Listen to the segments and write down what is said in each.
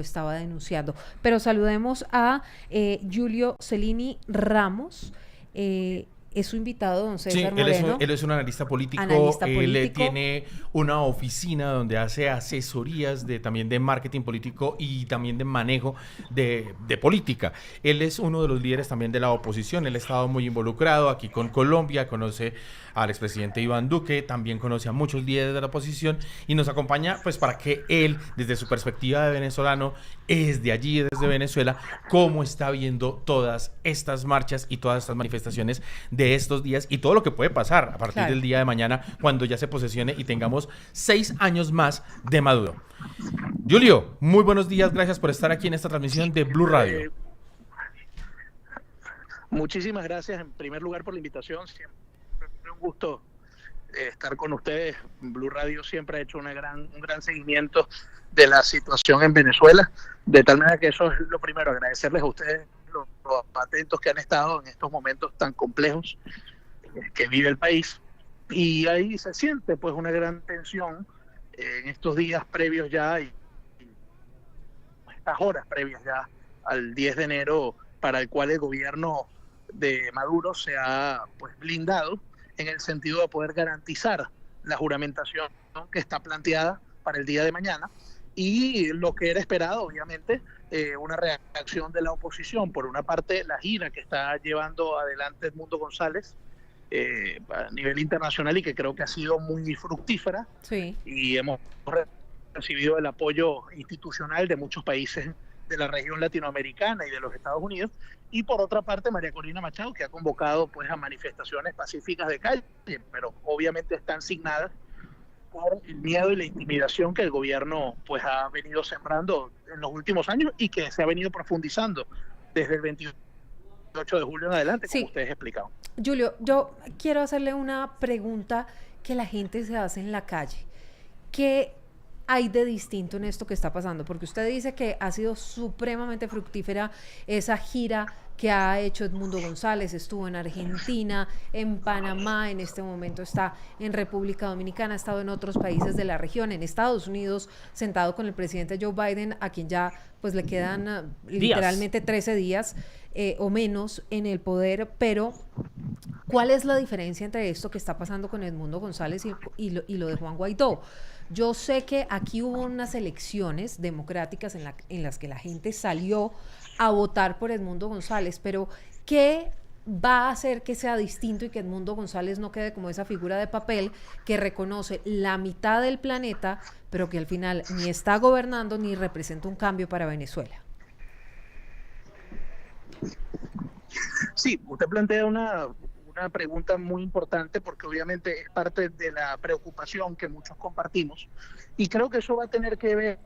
lo estaba denunciando. Pero saludemos a Giulio Cellini Ramos, es su invitado, don César Sí, Moreno. él es un analista político, él tiene una oficina donde hace asesorías también de marketing político y también de manejo de política. Él es uno de los líderes también de la oposición, él ha estado muy involucrado aquí con Colombia, conoce al expresidente Iván Duque, también conoce a muchos líderes de la oposición y nos acompaña pues para que él, desde su perspectiva de venezolano, es de allí, desde Venezuela, cómo está viendo todas estas marchas y todas estas manifestaciones de estos días y todo lo que puede pasar a partir del día de mañana cuando ya se posesione y tengamos 6 años más de Maduro. Julio, muy buenos días, gracias por estar aquí en esta transmisión de Blue Radio. Muchísimas gracias en primer lugar por la invitación, siempre un gusto estar con ustedes. Blue Radio siempre ha hecho un gran seguimiento de la situación en Venezuela, de tal manera que eso es lo primero, agradecerles a ustedes los atentos que han estado en estos momentos tan complejos que vive el país, y ahí se siente pues una gran tensión en estos días previos ya y estas horas previas ya al 10 de enero, para el cual el gobierno de Maduro se ha pues blindado en el sentido de poder garantizar la juramentación que está planteada para el día de mañana, y lo que era esperado, obviamente, una reacción de la oposición. Por una parte, la gira que está llevando adelante Edmundo González a nivel internacional y que creo que ha sido muy fructífera, sí, y hemos recibido el apoyo institucional de muchos países de la región latinoamericana y de los Estados Unidos. Y por otra parte, María Corina Machado, que ha convocado pues a manifestaciones pacíficas de calle, pero obviamente están signadas por el miedo y la intimidación que el gobierno pues ha venido sembrando en los últimos años y que se ha venido profundizando desde el 28 de julio en adelante, como ustedes explicaron. Julio, yo quiero hacerle una pregunta que la gente se hace en la calle. ¿Qué hay de distinto en esto que está pasando? Porque usted dice que ha sido supremamente fructífera esa gira que ha hecho Edmundo González, estuvo en Argentina, en Panamá, en este momento está en República Dominicana, ha estado en otros países de la región, en Estados Unidos, sentado con el presidente Joe Biden, a quien ya pues le quedan literalmente 13 días o menos en el poder. Pero ¿cuál es la diferencia entre esto que está pasando con Edmundo González y lo de Juan Guaidó? Yo sé que aquí hubo unas elecciones democráticas en las que la gente salió a votar por Edmundo González, pero ¿qué va a hacer que sea distinto y que Edmundo González no quede como esa figura de papel que reconoce la mitad del planeta, pero que al final ni está gobernando ni representa un cambio para Venezuela? Sí, usted plantea una pregunta muy importante, porque obviamente es parte de la preocupación que muchos compartimos, y creo que eso va a tener que ver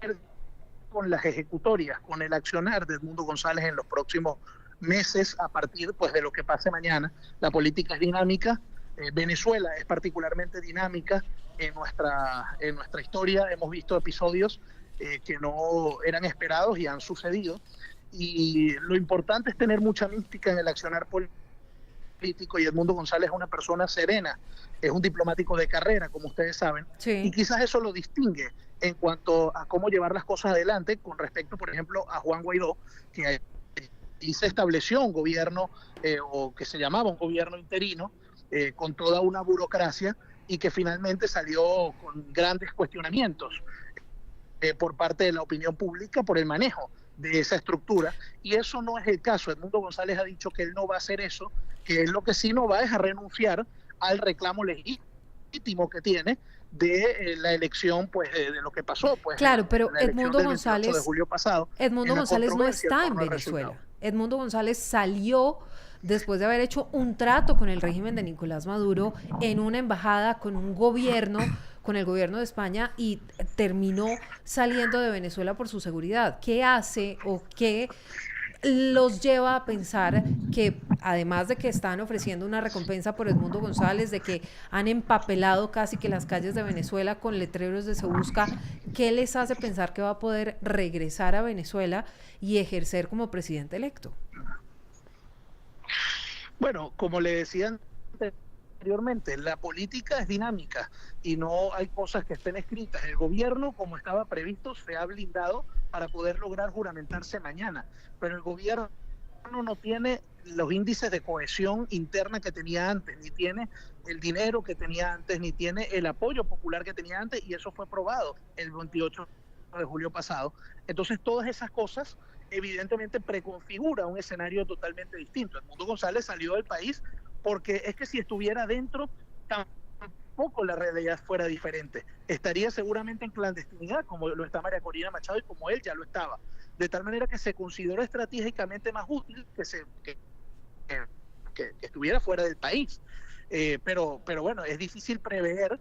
con las ejecutorias, con el accionar de Edmundo González en los próximos meses a partir pues de lo que pase mañana. La política es dinámica, Venezuela es particularmente dinámica en nuestra historia. Hemos visto episodios que no eran esperados y han sucedido, y lo importante es tener mucha mística en el accionar político, y Edmundo González es una persona serena, es un diplomático de carrera, como ustedes saben, y quizás eso lo distingue en cuanto a cómo llevar las cosas adelante con respecto, por ejemplo, a Juan Guaidó, que ahí se estableció un gobierno o que se llamaba un gobierno interino con toda una burocracia, y que finalmente salió con grandes cuestionamientos por parte de la opinión pública por el manejo de esa estructura, y eso no es el caso. Edmundo González ha dicho que él no va a hacer eso, que él lo que sí no va es a renunciar al reclamo legítimo que tiene de la elección pues de lo que pasó, pues claro, pero Edmundo González de julio pasado. Edmundo González no está en Venezuela. Edmundo González salió después de haber hecho un trato con el régimen de Nicolás Maduro en una embajada con un gobierno, con el gobierno de España, y terminó saliendo de Venezuela por su seguridad. ¿Qué hace o qué los lleva a pensar que, además de que están ofreciendo una recompensa por Edmundo González, de que han empapelado casi que las calles de Venezuela con letreros de Se Busca, qué les hace pensar que va a poder regresar a Venezuela y ejercer como presidente electo? Bueno, como le decía anteriormente, la política es dinámica y no hay cosas que estén escritas. El gobierno, como estaba previsto, se ha blindado para poder lograr juramentarse mañana, pero el gobierno no tiene los índices de cohesión interna que tenía antes, ni tiene el dinero que tenía antes, ni tiene el apoyo popular que tenía antes, y eso fue probado el 28 de julio pasado. Entonces todas esas cosas evidentemente preconfigura un escenario totalmente distinto. Edmundo González salió del país porque es que si estuviera dentro tampoco la realidad fuera diferente. Estaría seguramente en clandestinidad, como lo está María Corina Machado y como él ya lo estaba. De tal manera que se consideró estratégicamente más útil que estuviera fuera del país. Pero bueno, es difícil prever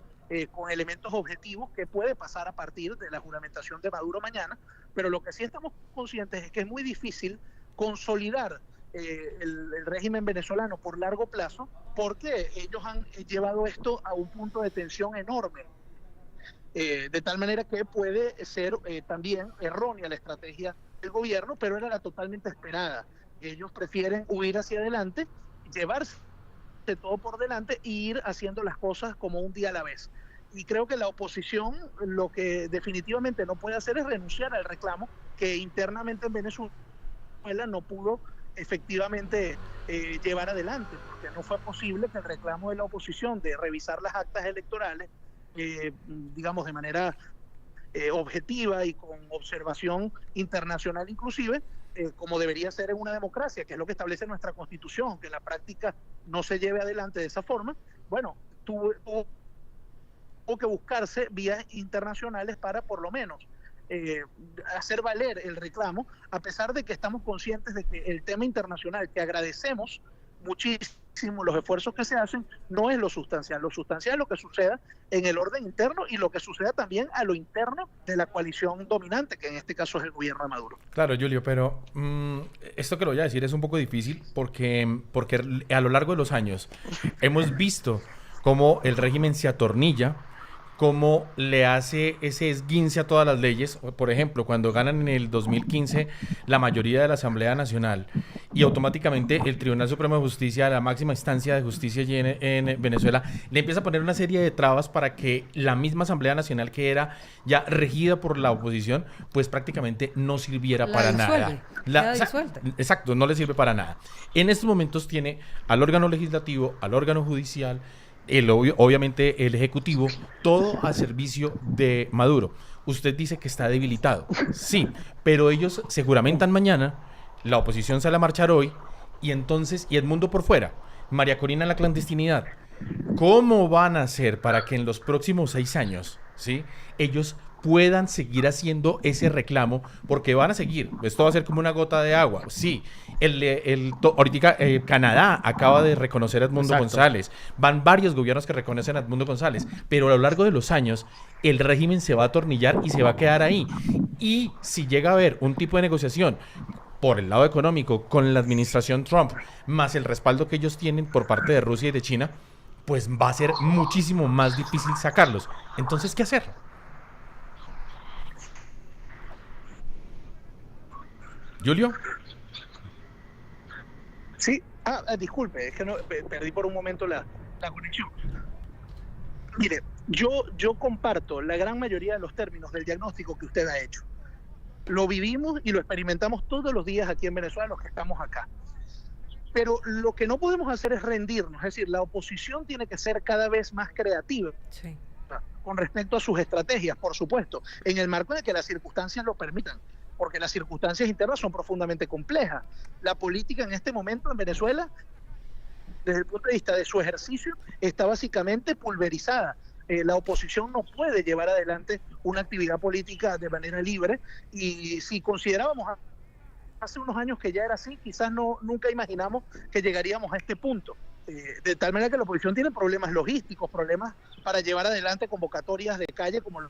con elementos objetivos qué puede pasar a partir de la juramentación de Maduro mañana, pero lo que sí estamos conscientes es que es muy difícil consolidar el régimen venezolano por largo plazo, porque ellos han llevado esto a un punto de tensión enorme, de tal manera que puede ser también errónea la estrategia del gobierno, pero era la totalmente esperada. Ellos prefieren huir hacia adelante, llevarse todo por delante e ir haciendo las cosas como un día a la vez. Y creo que la oposición lo que definitivamente no puede hacer es renunciar al reclamo que internamente en Venezuela no pudo efectivamente llevar adelante, porque no fue posible que el reclamo de la oposición de revisar las actas electorales, digamos de manera objetiva y con observación internacional inclusive, como debería ser en una democracia, que es lo que establece nuestra Constitución, que en la práctica no se lleve adelante de esa forma. Bueno, tuvo que buscarse vías internacionales para por lo menos hacer valer el reclamo, a pesar de que estamos conscientes de que el tema internacional, que agradecemos muchísimo los esfuerzos que se hacen, no es lo sustancial. Lo sustancial es lo que suceda en el orden interno y lo que suceda también a lo interno de la coalición dominante, que en este caso es el gobierno de Maduro. Claro, Julio, pero esto que lo voy a decir es un poco difícil porque a lo largo de los años hemos visto cómo el régimen se atornilla, cómo le hace ese esguince a todas las leyes. Por ejemplo, cuando ganan en el 2015 la mayoría de la Asamblea Nacional y automáticamente el Tribunal Supremo de Justicia, la máxima instancia de justicia allí en Venezuela, le empieza a poner una serie de trabas para que la misma Asamblea Nacional, que era ya regida por la oposición, pues prácticamente no sirviera para nada. Exacto, no le sirve para nada. En estos momentos tiene al órgano legislativo, al órgano judicial, obviamente el ejecutivo, todo al servicio de Maduro. Usted dice que está debilitado, sí, pero ellos se juramentan mañana, la oposición sale a marchar hoy, y Edmundo por fuera, María Corina en la clandestinidad. ¿Cómo van a hacer para que en los próximos 6 años, ¿sí?, ellos puedan seguir haciendo ese reclamo? Porque van a seguir, esto va a ser como una gota de agua. Sí, ahorita Canadá acaba de reconocer a Edmundo González, van varios gobiernos que reconocen a Edmundo González, pero a lo largo de los años el régimen se va a atornillar y se va a quedar ahí. Y si llega a haber un tipo de negociación por el lado económico con la administración Trump, más el respaldo que ellos tienen por parte de Rusia y de China, pues va a ser muchísimo más difícil sacarlos. Entonces, ¿qué hacer? ¿Julio? Sí, disculpe, es que perdí por un momento la conexión. Mire, yo comparto la gran mayoría de los términos del diagnóstico que usted ha hecho. Lo vivimos y lo experimentamos todos los días aquí en Venezuela, los que estamos acá. Pero lo que no podemos hacer es rendirnos, es decir, la oposición tiene que ser cada vez más creativa. Sí. Con respecto a sus estrategias, por supuesto, en el marco de que las circunstancias lo permitan, porque las circunstancias internas son profundamente complejas. La política en este momento en Venezuela, desde el punto de vista de su ejercicio, está básicamente pulverizada. La oposición no puede llevar adelante una actividad política de manera libre, y si considerábamos hace unos años que ya era así, quizás nunca imaginamos que llegaríamos a este punto. De tal manera que la oposición tiene problemas logísticos, problemas para llevar adelante convocatorias de calle como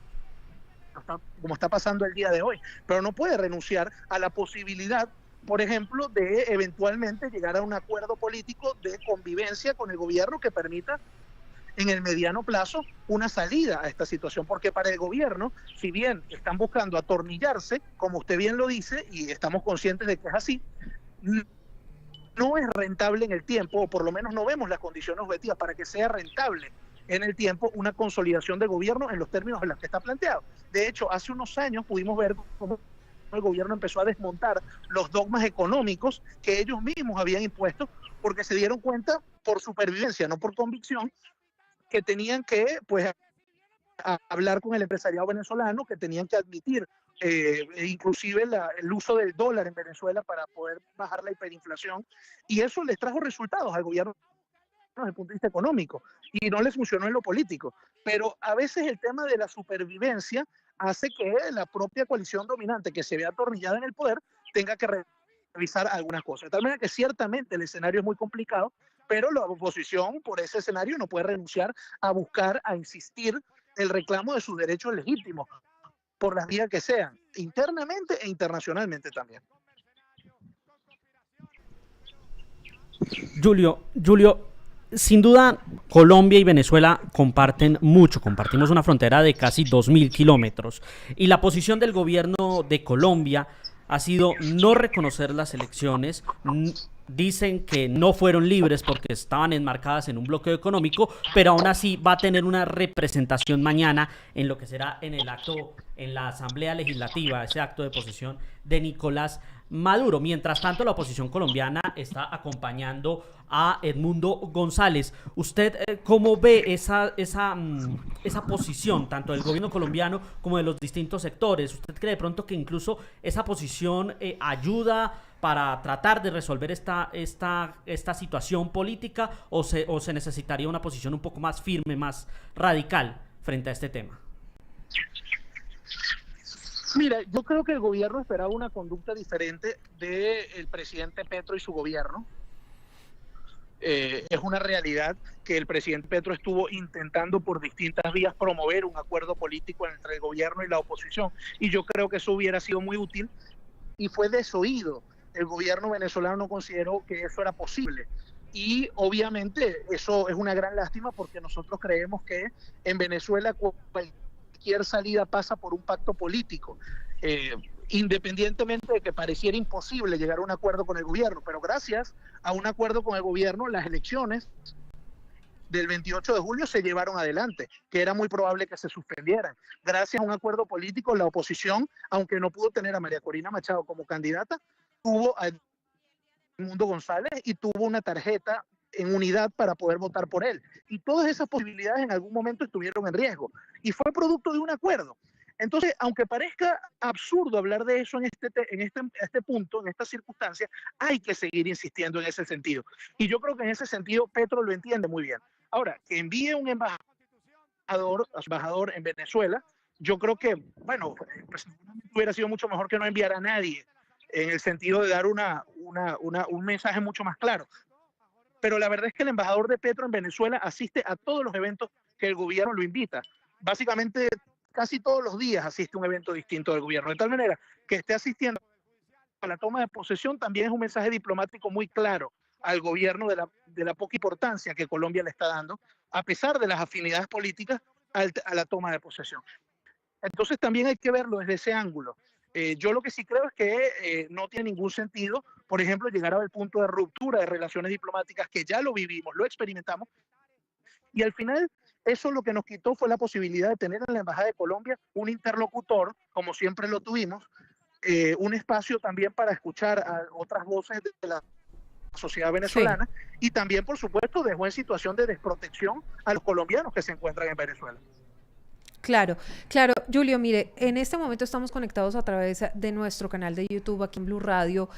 está pasando el día de hoy, pero no puede renunciar a la posibilidad, por ejemplo, de eventualmente llegar a un acuerdo político de convivencia con el gobierno que permita en el mediano plazo una salida a esta situación, porque para el gobierno, si bien están buscando atornillarse, como usted bien lo dice, y estamos conscientes de que es así, no es rentable en el tiempo, o por lo menos no vemos las condiciones objetivas para que sea rentable en el tiempo una consolidación de gobierno en los términos en los que está planteado. De hecho, hace unos años pudimos ver cómo el gobierno empezó a desmontar los dogmas económicos que ellos mismos habían impuesto, porque se dieron cuenta por supervivencia, no por convicción, que tenían que pues hablar con el empresariado venezolano, que tenían que admitir inclusive el uso del dólar en Venezuela para poder bajar la hiperinflación, y eso les trajo resultados al gobierno desde el punto de vista económico, y no les funcionó en lo político. Pero a veces el tema de la supervivencia hace que la propia coalición dominante, que se ve atornillada en el poder, tenga que revisar algunas cosas. De tal manera que ciertamente el escenario es muy complicado, pero la oposición por ese escenario no puede renunciar a buscar, a insistir el reclamo de sus derechos legítimos, por las vías que sean, internamente e internacionalmente también. Julio, sin duda Colombia y Venezuela comparten mucho, compartimos una frontera de casi 2.000 kilómetros, y la posición del gobierno de Colombia ha sido no reconocer las elecciones. Dicen que no fueron libres porque estaban enmarcadas en un bloqueo económico, pero aún así va a tener una representación mañana en lo que será en el acto, en la Asamblea Legislativa, ese acto de posesión de Nicolás Maduro. Mientras tanto, la oposición colombiana está acompañando a Edmundo González. ¿Usted cómo ve esa posición, tanto del gobierno colombiano como de los distintos sectores? ¿Usted cree de pronto que incluso esa posición ayuda para tratar de resolver esta situación política, o se necesitaría una posición un poco más firme, más radical frente a este tema? Mira, yo creo que el gobierno esperaba una conducta diferente del presidente Petro y su gobierno. Es una realidad que el presidente Petro estuvo intentando por distintas vías promover un acuerdo político entre el gobierno y la oposición, y yo creo que eso hubiera sido muy útil, y fue desoído. El gobierno venezolano no consideró que eso era posible, y obviamente eso es una gran lástima, porque nosotros creemos que en Venezuela cualquier salida pasa por un pacto político, independientemente de que pareciera imposible llegar a un acuerdo con el gobierno, pero gracias a un acuerdo con el gobierno, las elecciones del 28 de julio se llevaron adelante, que era muy probable que se suspendieran. Gracias a un acuerdo político, la oposición, aunque no pudo tener a María Corina Machado como candidata, tuvo a Edmundo González y tuvo una tarjeta en unidad para poder votar por él. Y todas esas posibilidades en algún momento estuvieron en riesgo, y fue producto de un acuerdo. Entonces, aunque parezca absurdo hablar de eso en este punto, en esta circunstancia, hay que seguir insistiendo en ese sentido. Y yo creo que en ese sentido Petro lo entiende muy bien. Ahora, que envíe un embajador en Venezuela, yo creo que, bueno, pues hubiera sido mucho mejor que no enviara a nadie, en el sentido de dar un mensaje mucho más claro. Pero la verdad es que el embajador de Petro en Venezuela asiste a todos los eventos que el gobierno lo invita. Básicamente, casi todos los días asiste a un evento distinto del gobierno. De tal manera que esté asistiendo a la toma de posesión también es un mensaje diplomático muy claro al gobierno de la poca importancia que Colombia le está dando, a pesar de las afinidades políticas, a la toma de posesión. Entonces también hay que verlo desde ese ángulo. Yo lo que sí creo es que no tiene ningún sentido, por ejemplo, llegar al punto de ruptura de relaciones diplomáticas, que ya lo vivimos, lo experimentamos, y al final eso lo que nos quitó fue la posibilidad de tener en la Embajada de Colombia un interlocutor, como siempre lo tuvimos, un espacio también para escuchar a otras voces de la sociedad venezolana, sí. Y también, por supuesto, dejó en situación de desprotección a los colombianos que se encuentran en Venezuela. Claro, Julio, mire, en este momento estamos conectados a través de nuestro canal de YouTube aquí en Blue Radio.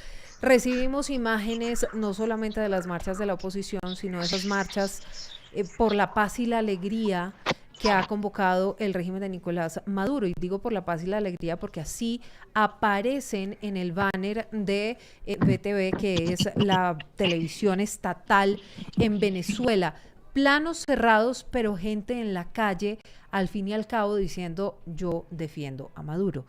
Recibimos imágenes no solamente de las marchas de la oposición, sino de esas marchas por la paz y la alegría que ha convocado el régimen de Nicolás Maduro. Y digo por la paz y la alegría porque así aparecen en el banner de BTV, que es la televisión estatal en Venezuela. Planos cerrados, pero gente en la calle, al fin y al cabo, diciendo: yo defiendo a Maduro.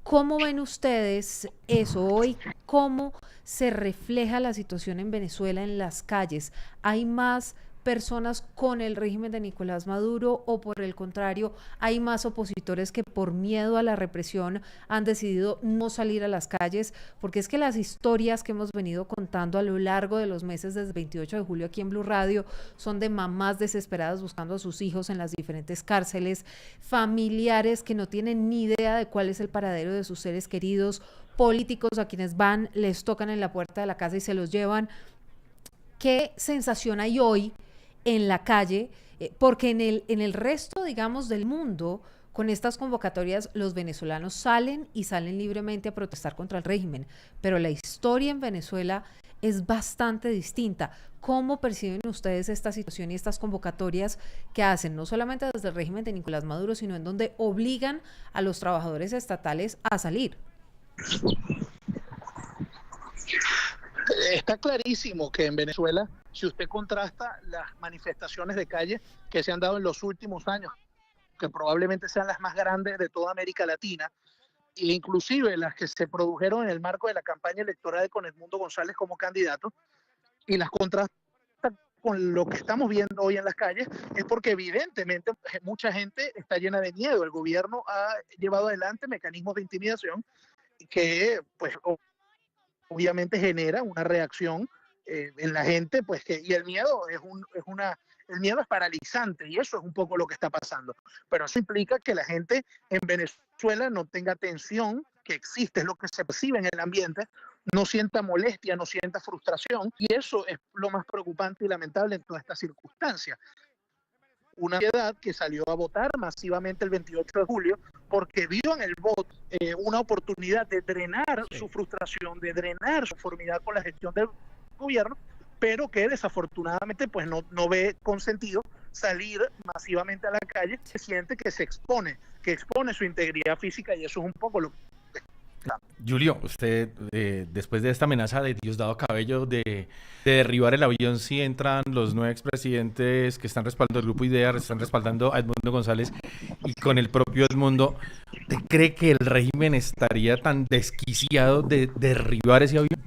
¿Cómo ven ustedes eso hoy? ¿Cómo se refleja la situación en Venezuela en las calles? ¿Hay más personas con el régimen de Nicolás Maduro, o por el contrario, hay más opositores que por miedo a la represión han decidido no salir a las calles? Porque es que las historias que hemos venido contando a lo largo de los meses desde el 28 de julio aquí en Blue Radio son de mamás desesperadas buscando a sus hijos en las diferentes cárceles, familiares que no tienen ni idea de cuál es el paradero de sus seres queridos, políticos a quienes van, les tocan en la puerta de la casa y se los llevan. ¿Qué sensación hay hoy en la calle? Porque en el resto, digamos, del mundo, con estas convocatorias, los venezolanos salen y salen libremente a protestar contra el régimen, pero la historia en Venezuela es bastante distinta. ¿Cómo perciben ustedes esta situación y estas convocatorias que hacen, no solamente desde el régimen de Nicolás Maduro, sino en donde obligan a los trabajadores estatales a salir? Está clarísimo que en Venezuela, si usted contrasta las manifestaciones de calle que se han dado en los últimos años, que probablemente sean las más grandes de toda América Latina, e inclusive las que se produjeron en el marco de la campaña electoral con Edmundo González como candidato, y las contrasta con lo que estamos viendo hoy en las calles, es porque evidentemente mucha gente está llena de miedo. El gobierno ha llevado adelante mecanismos de intimidación que, pues, obviamente genera una reacción en la gente, pues, y el miedo el miedo es paralizante, y eso es un poco lo que está pasando. Pero eso implica que la gente en Venezuela no tenga tensión, que existe, es lo que se percibe en el ambiente, no sienta molestia, no sienta frustración, y eso es lo más preocupante y lamentable en toda esta circunstancia. Una sociedad que salió a votar masivamente el 28 de julio porque vio en el voto una oportunidad de drenar su frustración, de drenar su conformidad con la gestión del gobierno, pero que desafortunadamente pues no ve con sentido salir masivamente a la calle. Se siente que que expone su integridad física, y eso es un poco lo que... Julio, usted, después de esta amenaza de Diosdado Cabello de derribar el avión si entran los 9 expresidentes que están respaldando el Grupo IDEA, están respaldando a Edmundo González y con el propio Edmundo, ¿usted cree que el régimen estaría tan desquiciado de derribar ese avión?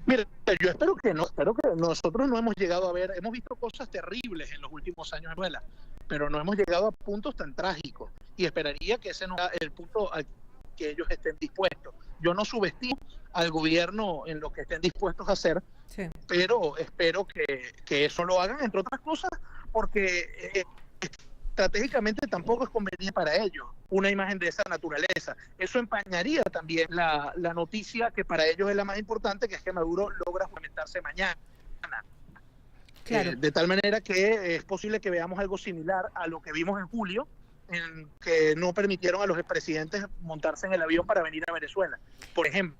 Mira, yo espero que nosotros no hemos llegado a ver, hemos visto cosas terribles en los últimos años en Venezuela, pero no hemos llegado a puntos tan trágicos, y esperaría que ese no sea el punto al que ellos estén dispuestos. Yo no subestimo al gobierno en lo que estén dispuestos a hacer, sí, pero espero que eso lo hagan, entre otras cosas, porque estratégicamente tampoco es conveniente para ellos una imagen de esa naturaleza. Eso empañaría también la noticia que para ellos es la más importante, que es que Maduro logra fundamentarse mañana. Claro. De tal manera que es posible que veamos algo similar a lo que vimos en julio, en que no permitieron a los expresidentes montarse en el avión para venir a Venezuela, por ejemplo.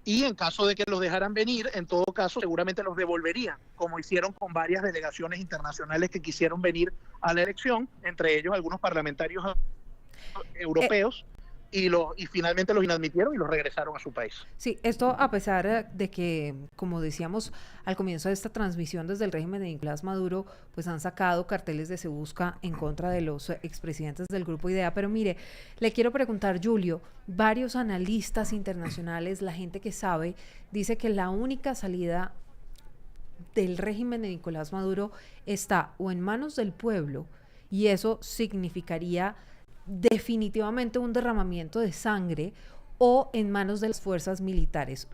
Y en caso de que los dejaran venir, en todo caso seguramente los devolverían, como hicieron con varias delegaciones internacionales que quisieron venir a la elección, entre ellos algunos parlamentarios europeos, y finalmente los inadmitieron y los regresaron a su país. Sí, esto a pesar de que, como decíamos al comienzo de esta transmisión, desde el régimen de Nicolás Maduro, pues han sacado carteles de Se Busca en contra de los expresidentes del Grupo IDEA. Pero mire, le quiero preguntar, Julio, varios analistas internacionales, la gente que sabe, dice que la única salida del régimen de Nicolás Maduro está o en manos del pueblo, y eso significaría definitivamente un derramamiento de sangre, o en manos de las fuerzas militares,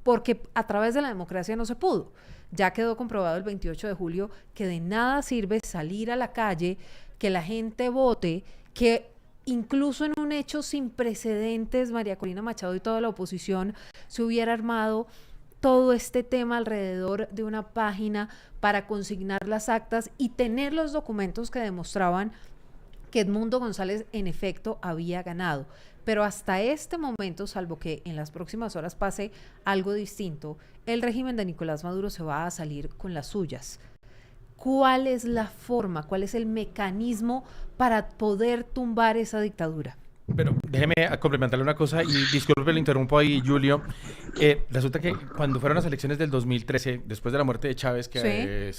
porque a través de la democracia no se pudo. Ya quedó comprobado el 28 de julio que de nada sirve salir a la calle, que la gente vote, que incluso en un hecho sin precedentes, María Corina Machado y toda la oposición se hubiera armado todo este tema alrededor de una página para consignar las actas y tener los documentos que demostraban que Edmundo González en efecto había ganado. Pero hasta este momento, salvo que en las próximas horas pase algo distinto, el régimen de Nicolás Maduro se va a salir con las suyas. ¿Cuál es la forma, cuál es el mecanismo para poder tumbar esa dictadura? Pero déjeme complementarle una cosa y disculpe, le interrumpo ahí, Julio. Resulta que cuando fueron las elecciones del 2013, después de la muerte de Chávez, que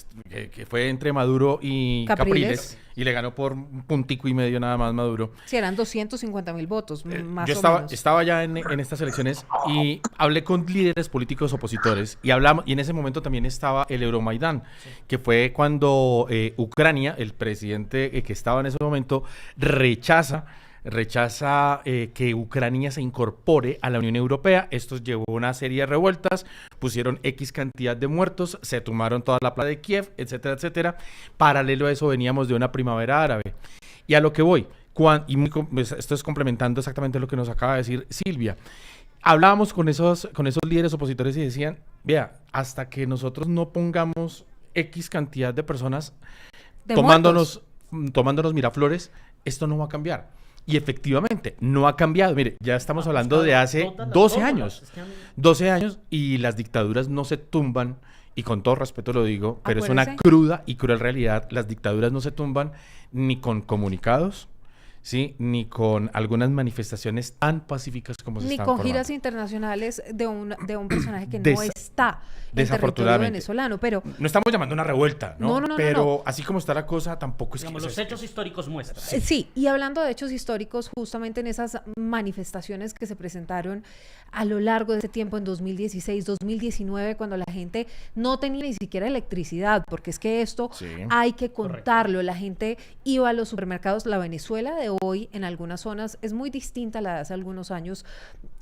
fue entre Maduro y Capriles, y le ganó por un puntico y medio nada más Maduro. Sí, eran 250.000 votos, más Yo o menos. estaba ya en estas elecciones y hablé con líderes políticos opositores y hablamos, y en ese momento también estaba el Euromaidán, que fue cuando Ucrania, el presidente que estaba en ese momento, rechaza que Ucrania se incorpore a la Unión Europea. Esto llevó a una serie de revueltas, pusieron X cantidad de muertos, se tomaron toda la plaza de Kiev, etcétera, etcétera. Paralelo a eso veníamos de una primavera árabe. Y a lo que voy, esto es complementando exactamente lo que nos acaba de decir Silvia. Hablábamos con esos líderes opositores y decían, vea, hasta que nosotros no pongamos X cantidad de personas tomándonos Miraflores, esto no va a cambiar. Y efectivamente, no ha cambiado. Mire, ya estamos hablando de hace 12 años. 12 años y las dictaduras no se tumban, y con todo respeto lo digo, pero es una cruda y cruel realidad. Las dictaduras no se tumban ni con comunicados, ¿sí? Ni con algunas manifestaciones tan pacíficas como se están formando. Ni con giras internacionales de un personaje que no está en territorio venezolano, pero... No estamos llamando a una revuelta, ¿no? No, pero así como está la cosa, tampoco es digamos, que... los hechos históricos muestran. Sí, y hablando de hechos históricos, justamente en esas manifestaciones que se presentaron a lo largo de ese tiempo, en 2016, 2019, cuando la gente no tenía ni siquiera electricidad, porque es que esto hay que contarlo. Correcto. La gente iba a los supermercados. La Venezuela de hoy, en algunas zonas, es muy distinta a la de hace algunos años.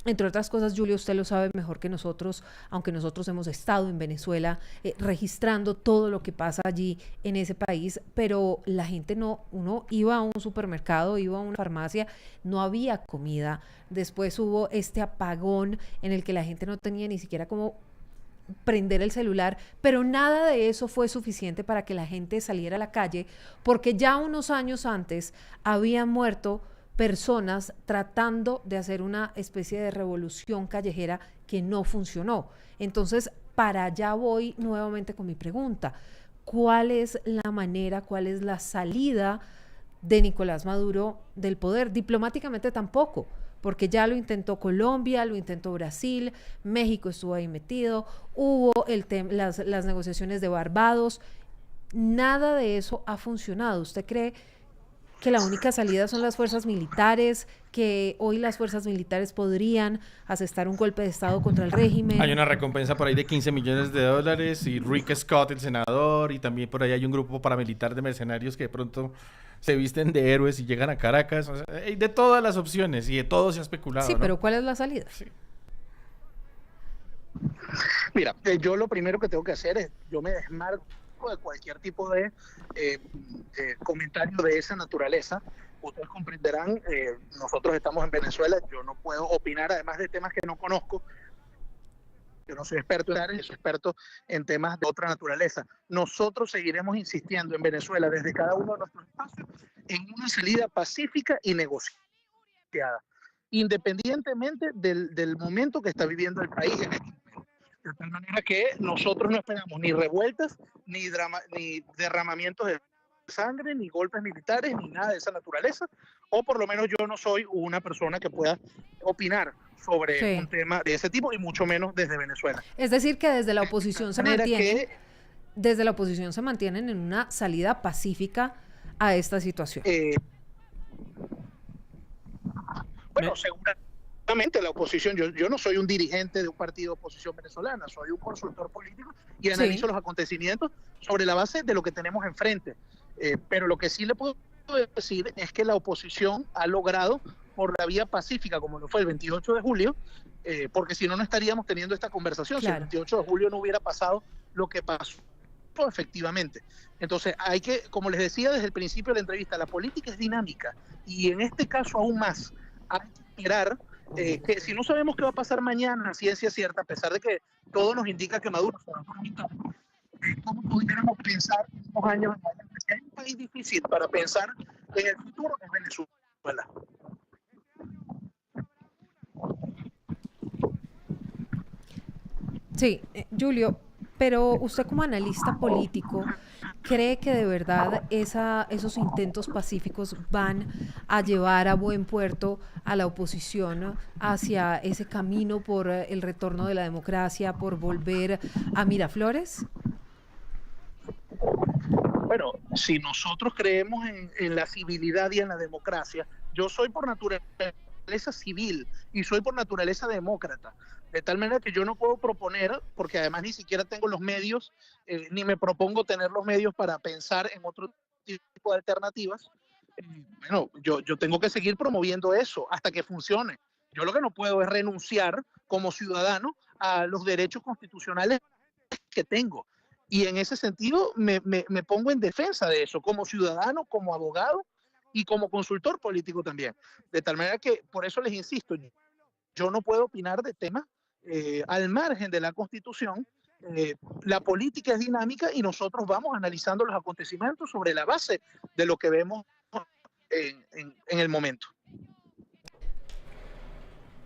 Entre otras cosas, Julio, usted lo sabe mejor que nosotros, aunque nosotros hemos estado en Venezuela registrando todo lo que pasa allí en ese país, pero la gente uno iba a un supermercado, iba a una farmacia, no había comida. Después hubo este apagón en el que la gente no tenía ni siquiera cómo prender el celular, pero nada de eso fue suficiente para que la gente saliera a la calle, porque ya unos años antes habían muerto personas tratando de hacer una especie de revolución callejera que no funcionó. Entonces, para allá voy nuevamente con mi pregunta. ¿Cuál es la manera, cuál es la salida de Nicolás Maduro del poder? Diplomáticamente tampoco, porque ya lo intentó Colombia, lo intentó Brasil, México estuvo ahí metido, hubo las negociaciones de Barbados, nada de eso ha funcionado. ¿Usted cree que la única salida son las fuerzas militares, que hoy las fuerzas militares podrían asestar un golpe de Estado contra el régimen? Hay una recompensa por ahí de $15 millones y Rick Scott, el senador, y también por ahí hay un grupo paramilitar de mercenarios que de pronto se visten de héroes y llegan a Caracas. O sea, hay de todas las opciones y de todo se ha especulado. Sí, ¿no? pero ¿cuál es la salida? Sí. Mira, yo lo primero que tengo que hacer es, yo me desmarco de cualquier tipo de comentario de esa naturaleza. Ustedes comprenderán, nosotros estamos en Venezuela, yo no puedo opinar además de temas que no conozco. Yo no soy experto en áreas, soy experto en temas de otra naturaleza. Nosotros seguiremos insistiendo en Venezuela desde cada uno de nuestros espacios en una salida pacífica y negociada, independientemente del momento que está viviendo el país en este momento. De tal manera que nosotros no esperamos ni revueltas, ni derramamientos de sangre, ni golpes militares, ni nada de esa naturaleza, o por lo menos yo no soy una persona que pueda opinar sobre un tema de ese tipo, y mucho menos desde Venezuela. Es decir, que desde la oposición desde la oposición se mantienen en una salida pacífica a esta situación. Bueno, seguramente la oposición, yo no soy un dirigente de un partido de oposición venezolana, soy un consultor político y analizo los acontecimientos sobre la base de lo que tenemos enfrente. Pero lo que sí le puedo decir es que la oposición ha logrado, por la vía pacífica, como lo fue el 28 de julio, porque si no, no estaríamos teniendo esta conversación. Claro. Si el 28 de julio no hubiera pasado lo que pasó efectivamente. Entonces hay que, como les decía desde el principio de la entrevista, la política es dinámica y en este caso aún más hay que esperar que si no sabemos qué va a pasar mañana, ciencia cierta, a pesar de que todo nos indica que Maduro se va a conectar, ¿cómo pudiéramos pensar en unos años en adelante? Si hay un país difícil para pensar en el futuro, es Venezuela. Sí, Julio, pero usted como analista político, ¿Cree que de verdad esos intentos pacíficos van a llevar a buen puerto a la oposición hacia ese camino por el retorno de la democracia, por volver a Miraflores? Bueno, si nosotros creemos en la civilidad y en la democracia, yo soy por naturaleza civil y soy por naturaleza demócrata, de tal manera que yo no puedo proponer, porque además ni siquiera tengo los medios, ni me propongo tener los medios para pensar en otro tipo de alternativas. Bueno, yo tengo que seguir promoviendo eso hasta que funcione. Yo lo que no puedo es renunciar como ciudadano a los derechos constitucionales que tengo. Y en ese sentido me pongo en defensa de eso, como ciudadano, como abogado y como consultor político también. De tal manera que, por eso les insisto, yo no puedo opinar de temas al margen de la Constitución. La política es dinámica y nosotros vamos analizando los acontecimientos sobre la base de lo que vemos en el momento.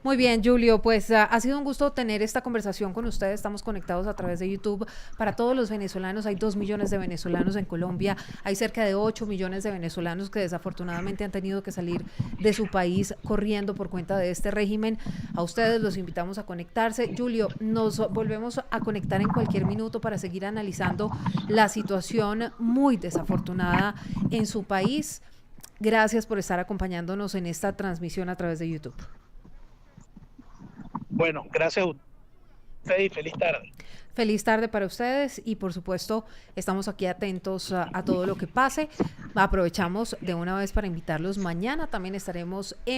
Muy bien, Julio, pues ha sido un gusto tener esta conversación con ustedes. Estamos conectados a través de YouTube para todos los venezolanos. Hay 2 millones de venezolanos en Colombia. Hay cerca de 8 millones de venezolanos que desafortunadamente han tenido que salir de su país corriendo por cuenta de este régimen. A ustedes los invitamos a conectarse. Julio, nos volvemos a conectar en cualquier minuto para seguir analizando la situación muy desafortunada en su país. Gracias por estar acompañándonos en esta transmisión a través de YouTube. Bueno, gracias a usted y feliz tarde. Feliz tarde para ustedes y por supuesto estamos aquí atentos a todo lo que pase. Aprovechamos de una vez para invitarlos. Mañana también estaremos en